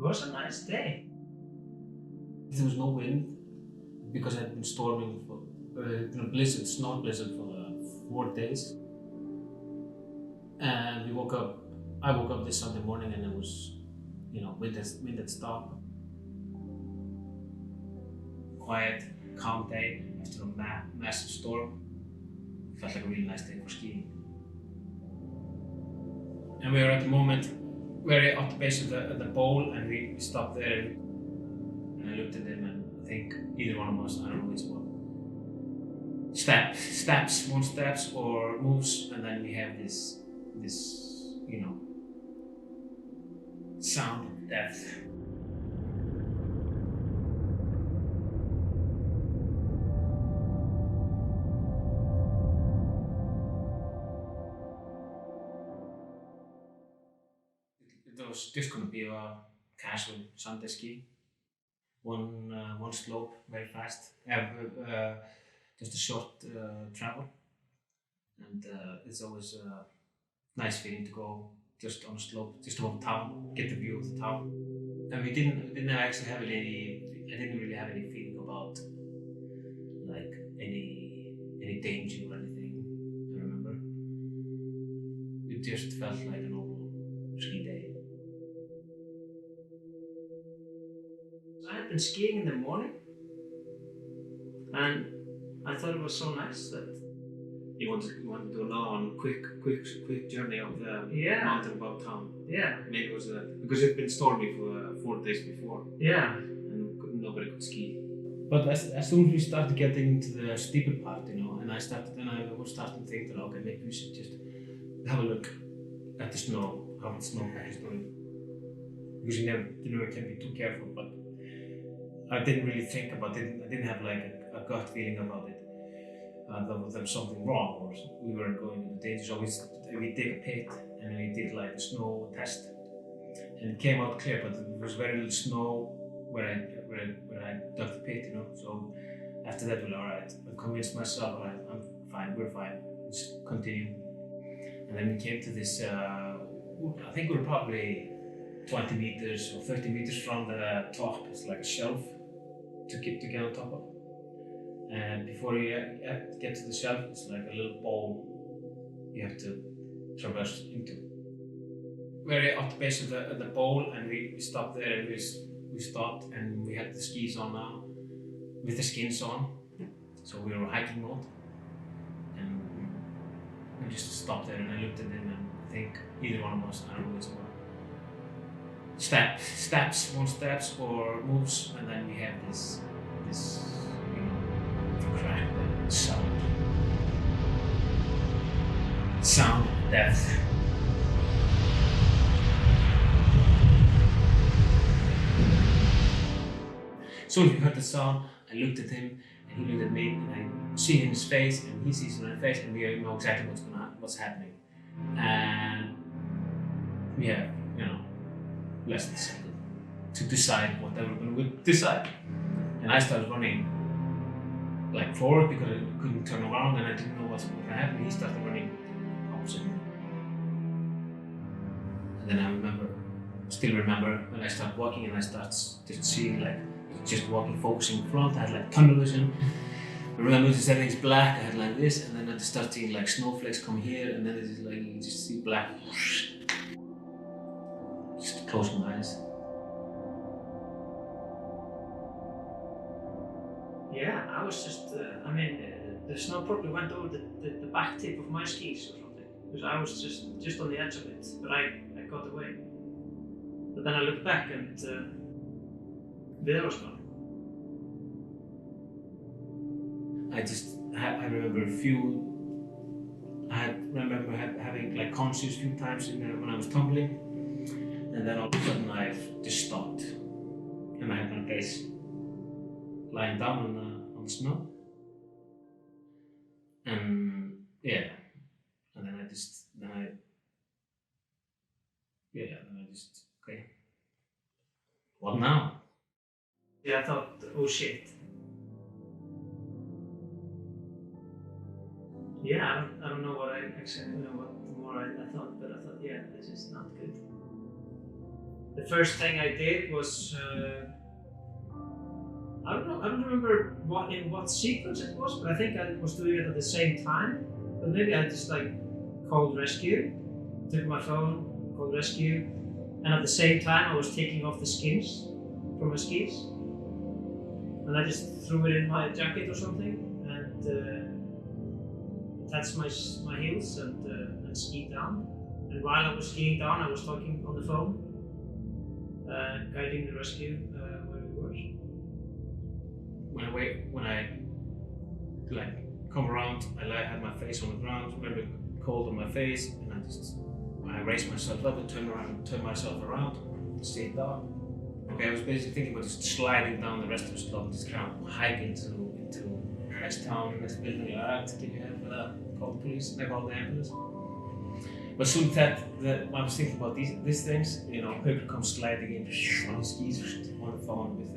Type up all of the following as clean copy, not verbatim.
was a nice day. There was no wind because it had been storming for blizzard, snow blizzard for 4 days. And I woke up this Sunday morning and it was, wind had stopped. Quiet, calm day after a massive storm. Felt like a really nice day for skiing. And we were at the moment very at the base of the bowl, and we stopped there. And I looked at him, and I think either one of us, I don't know which one, steps or moves, and then we have this sound of death. It was just going to be a casual Sunday ski. One slope, very fast. Just a short travel, and it's always a nice feeling to go just on a slope, just above town, get the view of the town. And we didn't actually have any. I didn't really have any feeling about like any danger or anything. I remember. It just felt like a normal ski day. I had been skiing in the morning, and I thought it was so nice that you wanted to do another one, quick journey up the mountain above town. Yeah. Maybe it was because it'd been stormy for 4 days before. Yeah. And nobody could ski. But as soon as we started getting into the steeper part, and I was starting to think that okay, maybe we should just have a look at the snow, how the snowpack is doing. Because you never can be too careful, but I didn't really think about it. I didn't have like a gut feeling about it. There was something wrong, or we weren't going into danger. So we did a pit and we did like a snow test, and it came out clear. But there was very little snow where I dug the pit, So after that, we were alright. I convinced myself, alright, I'm fine, we're fine. Let's continue. And then we came to this. I think we were probably 20 meters or 30 meters from the top. It's like a shelf to get on top of. And before you get to the shelf, it's like a little bowl you have to traverse into. Very at the base of the bowl, and we stopped there, and we stopped, and we had the skis on now, with the skins on, so we were hiking mode, and we just stopped there, and I looked at him, and I think either one of us, I don't know which one, steps or moves, and then we have this crack, sound of death. So we heard the sound, I looked at him, and he looked at me, and I see in his face, and he sees in my face, and we know exactly what's happening. And we have, less than a second to decide what they were going to decide. And I started running like forward because I couldn't turn around and I didn't know what's going to happen. He started running opposite me. And then I still remember when I started walking and I started just seeing just walking, focusing in front. I had like tunnel vision. I noticed everything's black. I had like this, and then I just started seeing like snowflakes come here, and then it's like you just see black. Just close my eyes. Yeah, I was just, the snow probably went over the back tip of my skis or something. Because I was just on the edge of it, but I got away. But then I looked back and there was gone. I remember having like conscious few times when I was tumbling. And then all of a sudden I just stopped. And I had my face lying down on the snow. And yeah. And then I just, okay. What now? Yeah, I thought, oh shit. Yeah, I don't know what more I thought, but I thought, yeah, this is not good. the first thing I did was I don't remember in what sequence it was, but I think I was doing it at the same time. But maybe I just like called rescue, took my phone, called rescue, and at the same time I was taking off the skins from my skis, and I just threw it in my jacket or something, and attached my heels and skied down. And while I was skiing down, I was talking on the phone, guiding the rescue where we were. When I like come around, I had my face on the ground, really cold on my face, and I raised myself up and turned myself around, stayed down. Okay, I was basically thinking about just sliding down the rest of the slope, just kind of hiking into next town, next building like that, to get your help with that, call the police, they call the ambulance. But soon that I was thinking about these things, you know, Haukur comes sliding in on his skis on the phone with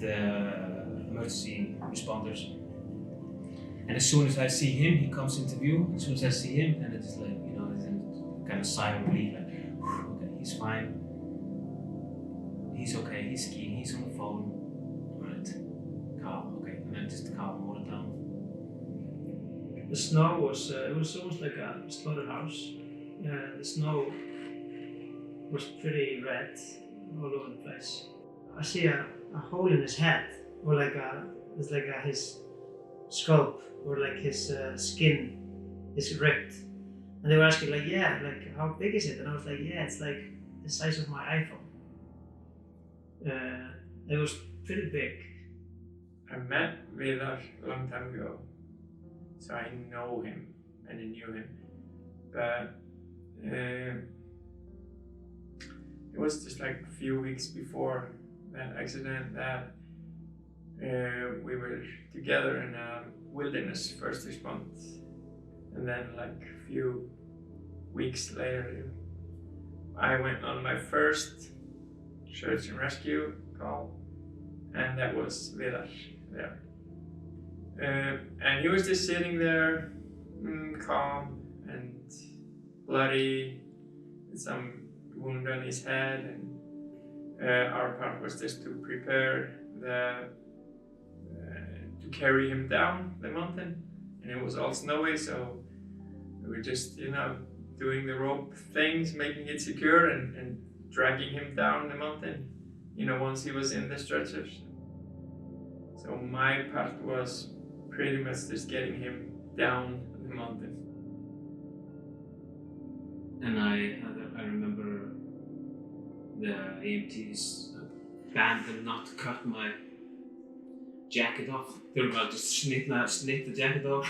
the emergency responders. And as soon as I see him, he comes into view. As soon as I see him, and it's just like, you know, it's a kind of sigh of relief, like, okay, he's fine. He's okay, he's skiing, he's on the phone. Right, calm, okay, and then just calm all the down. The snow was, it was almost like a slaughterhouse. The snow was pretty red all over the place. I see a hole in his head, or it's like his scalp, or like his skin is ripped. And they were asking like, yeah, like how big is it? And I was like, yeah, it's like the size of my iPhone. It was pretty big. I met Vidar a long time ago, so I know him and I knew him, but it was just like a few weeks before that accident that we were together in a wilderness first response, and then like a few weeks later I went on my first search and rescue call, and that was Vidar there. And he was just sitting there, calm and bloody, with some wound on his head, and our part was just to prepare to carry him down the mountain. And it was all snowy, so we were just, you know, doing the rope things, making it secure, and dragging him down the mountain, you know, once he was in the stretchers. So my part was pretty much just getting him down the mountain. And I remember the EMTs banned them not to cut my jacket off. They were about to snip the jacket off.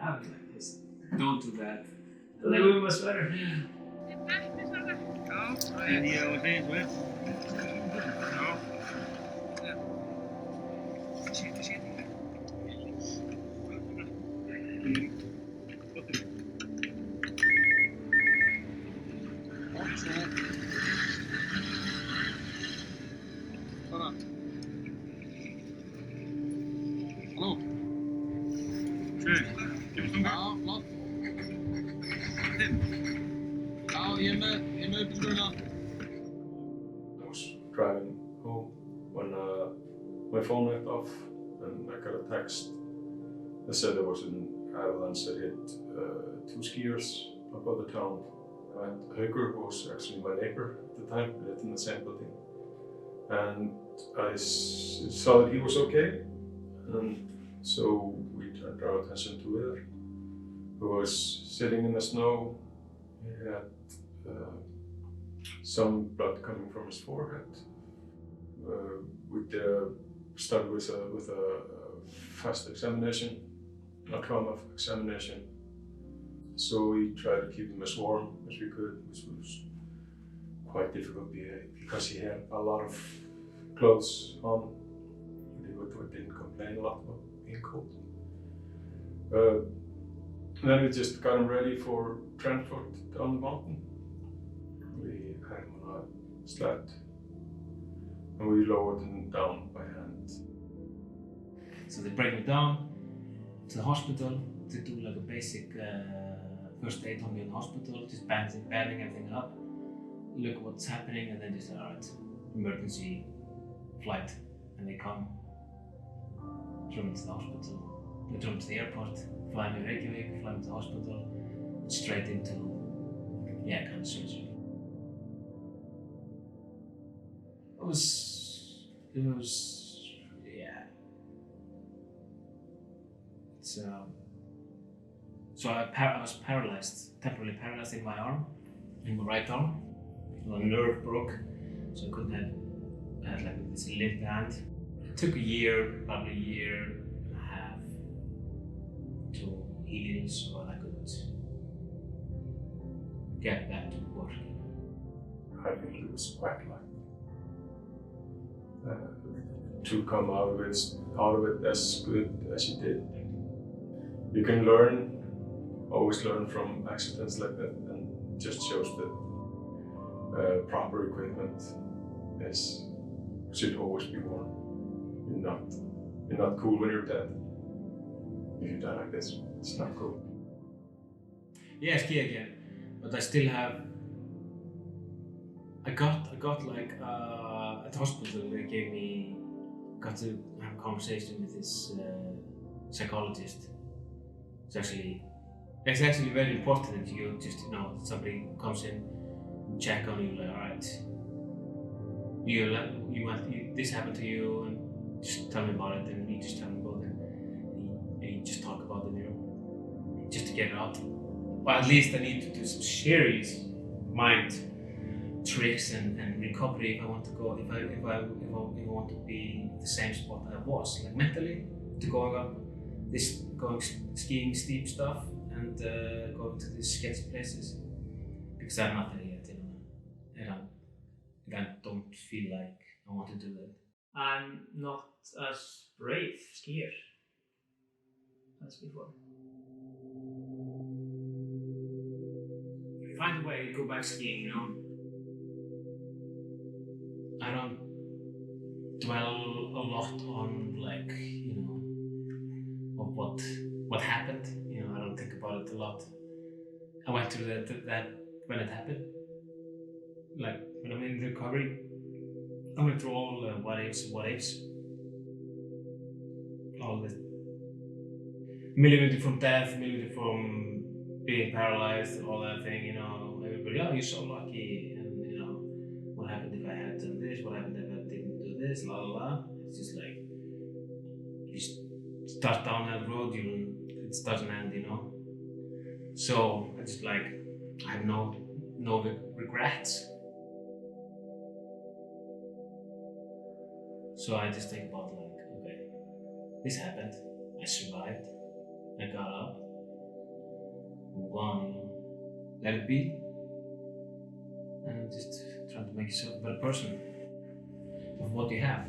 I was like, this, don't do that. The living was better. En ég var hrein svo eftir. Já. Shit. Hallå? Kör. Kan vi stå med? Ja, klart. Ja, ge mig upp i skurna. I was driving home when my phone went off and I got a text that said there was an avalanche that hit 2 skiers above the town. And Haukur was actually my neighbor at the time, we lived in the same building. And I saw that he was okay, and so we turned our attention to Vidar, who was sitting in the snow. He had some blood coming from his forehead. We started with a fast examination, a trauma examination. So we tried to keep him as warm as we could, which was quite difficult because he had a lot of clothes on. He didn't complain a lot about being cold. Then we just got him ready for transport down the mountain. We had him on a sled and we lowered him down by hand. So they bring him down to the hospital to do like a basic first aid on me in the hospital, just banding everything up. look what's happening, and then just alright, emergency flight, and they come, throw me to the hospital, they throw me to the airport, fly me to Reykjavik, fly me to the hospital, and straight into cancer surgery. It was it's so I was paralyzed, temporarily paralyzed in my arm, in my right arm. My nerve broke, so I had like this limp hand. It took probably a year and a half to heal, so I could get back to work. I think it was quite like to come out of it as good as you did. You can always learn from accidents like that, and just shows that proper equipment should always be worn. You're not cool when you're dead. If you die like this, it's not cool. Yeah, ski again, but I still have. I got like at the hospital they got to have a conversation with this psychologist. It's actually very important that you just somebody comes in, check on you, like alright, this happened to you, and just tell me about it, and you just tell me about it, and you just talk about it, just to get it out. Well, at least I need to do some serious mind tricks and recovery if I want to go, if I want to be the same spot I was, like mentally, to going skiing steep stuff and going to these sketchy places, because I'm not there yet, and I don't feel like I want to do that. I'm not as brave skier as before. Find a way to go back skiing, I don't dwell a lot on of what happened. I don't think about it a lot. I went through that when it happened. Like when I'm in recovery, I went through all the what ifs, all the millimeter from death, millimeter from being paralyzed, all that thing. Everybody, oh, you're so lucky, and what happened if I had done this? What happened if I didn't do this? La la la. It's just like you start down that road, it doesn't end, So I just I have no regrets. So I just think about okay, this happened. I survived. I got up. Move on, let it be, and just trying to make yourself a better person with what you have.